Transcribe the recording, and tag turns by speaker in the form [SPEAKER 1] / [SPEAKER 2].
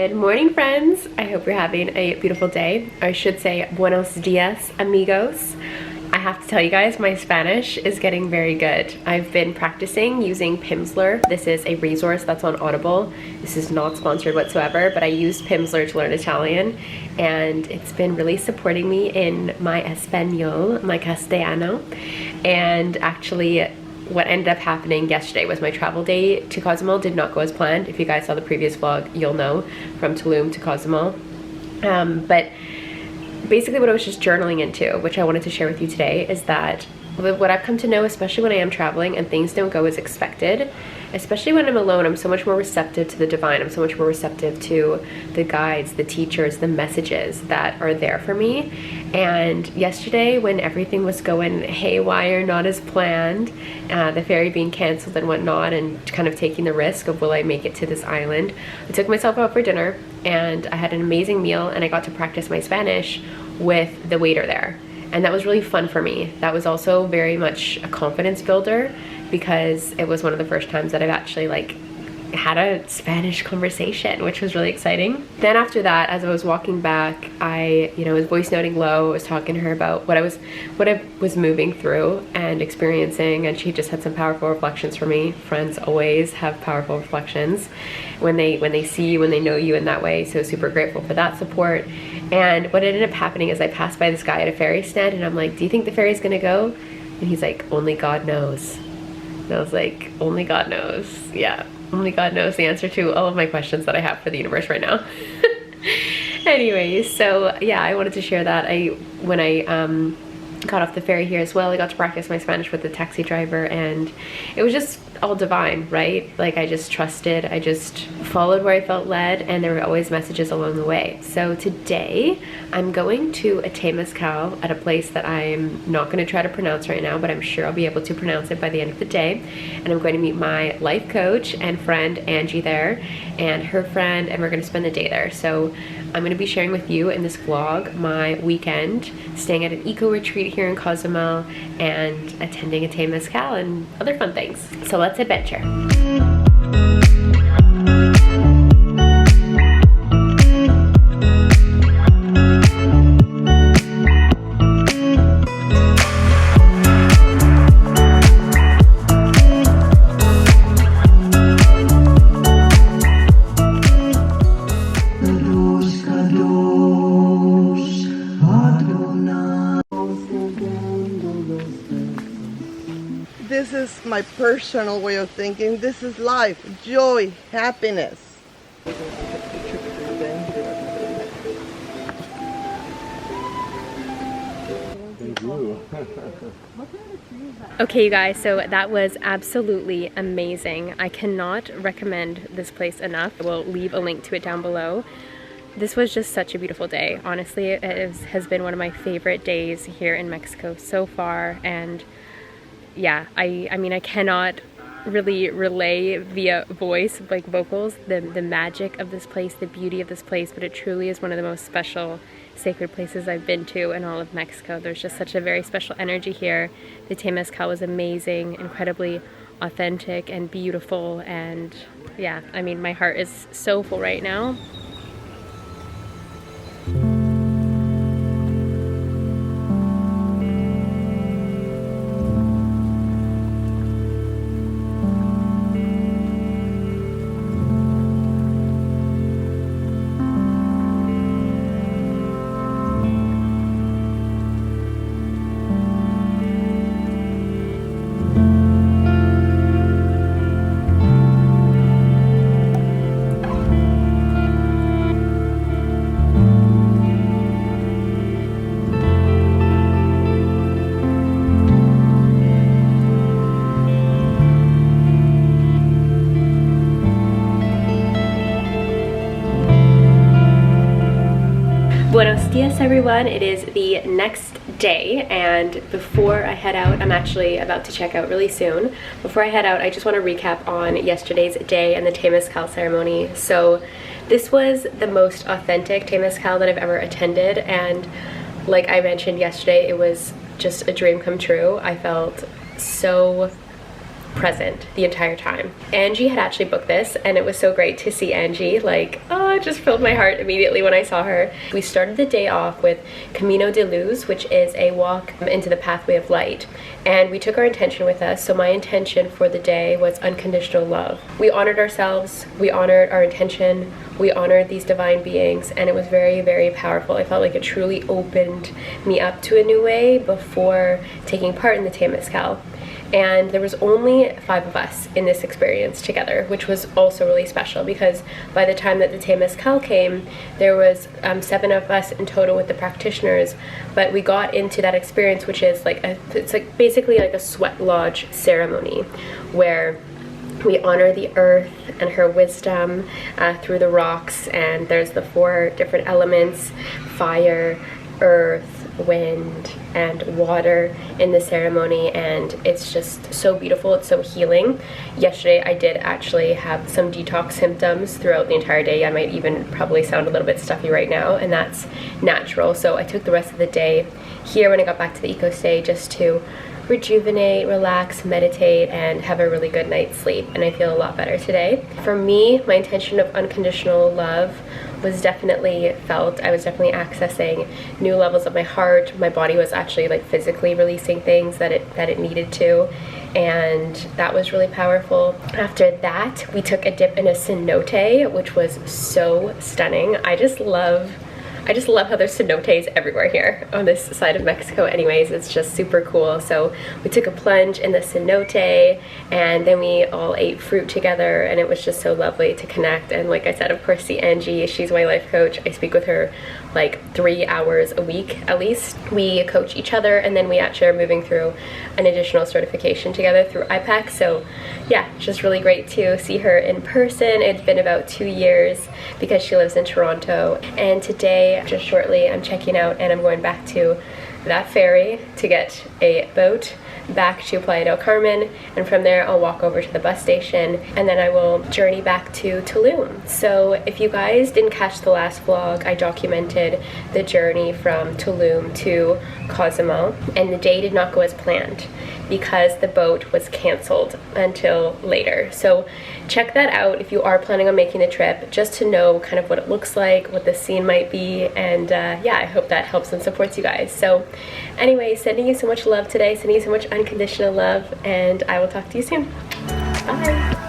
[SPEAKER 1] Good morning, friends. I hope you're having a beautiful day. I should say buenos dias, amigos. I have to tell you guys, my Spanish is getting very good. I've been practicing using Pimsleur. This is a resource that's on Audible. This is not sponsored whatsoever, but I used Pimsleur to learn Italian, and it's been really supporting me in my Espanol, my Castellano. And actually, what ended up happening yesterday was my travel day to Cozumel did not go as planned. If you guys saw the previous vlog, you'll know, from Tulum to Cozumel. But basically what I was just journaling into, which I wanted to share with you today, is that what I've come to know, especially when I am traveling and things don't go as expected, especially when I'm alone, I'm so much more receptive to the divine. I'm so much more receptive to the guides, the teachers, the messages that are there for me. And yesterday, when everything was going haywire, not as planned, the ferry being canceled and whatnot, and kind of taking the risk of will I make it to this island, I took myself out for dinner and I had an amazing meal, and I got to practice my Spanish with the waiter there. And that was really fun for me. That was also very much a confidence builder, because it was one of the first times that I've actually had a Spanish conversation, which was really exciting. Then after that, as I was walking back, I was voice noting low. I was talking to her about what I was moving through and experiencing, and she just had some powerful reflections for me. Friends always have powerful reflections when they see you, when they know you in that way. So super grateful for that support. And what ended up happening is I passed by this guy at a ferry stand, and I'm like, "Do you think the ferry's gonna go?" And he's like, "Only God knows." And I was like, "Only God knows." Yeah, only God knows the answer to all of my questions that I have for the universe right now. Anyways, so yeah, I wanted to share that. When I got off the ferry here as well, I got to practice my Spanish with the taxi driver, and it was just all divine, right? Like, I just trusted, I just followed where I felt led, and there were always messages along the way. So today I'm going to a Temazcal at a place that I'm not going to try to pronounce right now, but I'm sure I'll be able to pronounce it by the end of the day. And I'm going to meet my life coach and friend Angie there, and her friend, and we're going to spend the day there. So I'm going to be sharing with you in this vlog my weekend, staying at an eco retreat here in Cozumel, and attending a Temazcal and other fun things. So let's adventure.
[SPEAKER 2] This is my personal way of thinking. This is life, joy, happiness.
[SPEAKER 3] Thank you.
[SPEAKER 1] Okay, you guys, so that was absolutely amazing. I cannot recommend this place enough. I will leave a link to it down below. This was just such a beautiful day. Honestly, it has been one of my favorite days here in Mexico so far, and yeah, I mean, I cannot really relay via voice, like vocals, the magic of this place, the beauty of this place, but it truly is one of the most special, sacred places I've been to in all of Mexico. There's just such a very special energy here. The Temazcal was amazing, incredibly authentic and beautiful, and yeah, I mean, my heart is so full right now. Buenos dias, everyone. It is the next day, and before I head out, I'm actually about to check out really soon. Before I head out, I just want to recap on yesterday's day and the Temazcal ceremony. So this was the most authentic Temazcal that I've ever attended, and like I mentioned yesterday, it was just a dream come true. I felt so present the entire time. Angie had actually booked this, and it was so great to see Angie. Like, oh, it just filled my heart immediately when I saw her. We started the day off with Camino de Luz, which is a walk into the pathway of light, and we took our intention with us. So my intention for the day was unconditional love. We honored ourselves, we honored our intention, we honored these divine beings, and it was very, very powerful. I felt like it truly opened me up to a new way before taking part in the Temazcal. And there was only 5 of us in this experience together, which was also really special, because by the time that the Temazcal came, there was 7 of us in total with the practitioners. But we got into that experience, which is like it's like basically like a sweat lodge ceremony, where we honor the earth and her wisdom through the rocks. And there's the 4 different elements: fire, earth, wind, and water in the ceremony, and it's just so beautiful. It's so healing. Yesterday I did actually have some detox symptoms throughout the entire day. I might even probably sound a little bit stuffy right now, and that's natural. So I took the rest of the day here when I got back to the eco stay just to rejuvenate, relax, meditate, and have a really good night's sleep, and I feel a lot better today. For me, my intention of unconditional love was definitely felt. I was definitely accessing new levels of my heart. My body was actually like physically releasing things that it needed to, and that was really powerful. After that, we took a dip in a cenote, which was so stunning. I just love how there's cenotes everywhere here on this side of Mexico anyways. It's just super cool. So we took a plunge in the cenote, and then we all ate fruit together, and it was just so lovely to connect. And like I said, of course, see Angie, she's my life coach. I speak with her like 3 hours a week at least. We coach each other, and then we actually are moving through an additional certification together through IPAC. So yeah, it's just really great to see her in person. It's been about 2 years because she lives in Toronto, and today just shortly I'm checking out and I'm going back to that ferry to get a boat back to Playa del Carmen, and from there I'll walk over to the bus station, and then I will journey back to Tulum. So if you guys didn't catch the last vlog, I documented the journey from Tulum to Cozumel, and the day did not go as planned because the boat was canceled until later. So check that out if you are planning on making the trip, just to know kind of what it looks like, what the scene might be, and yeah, I hope that helps and supports you guys. So anyway, sending you so much love today, sending you so much unconditional love, and I will talk to you soon. Bye.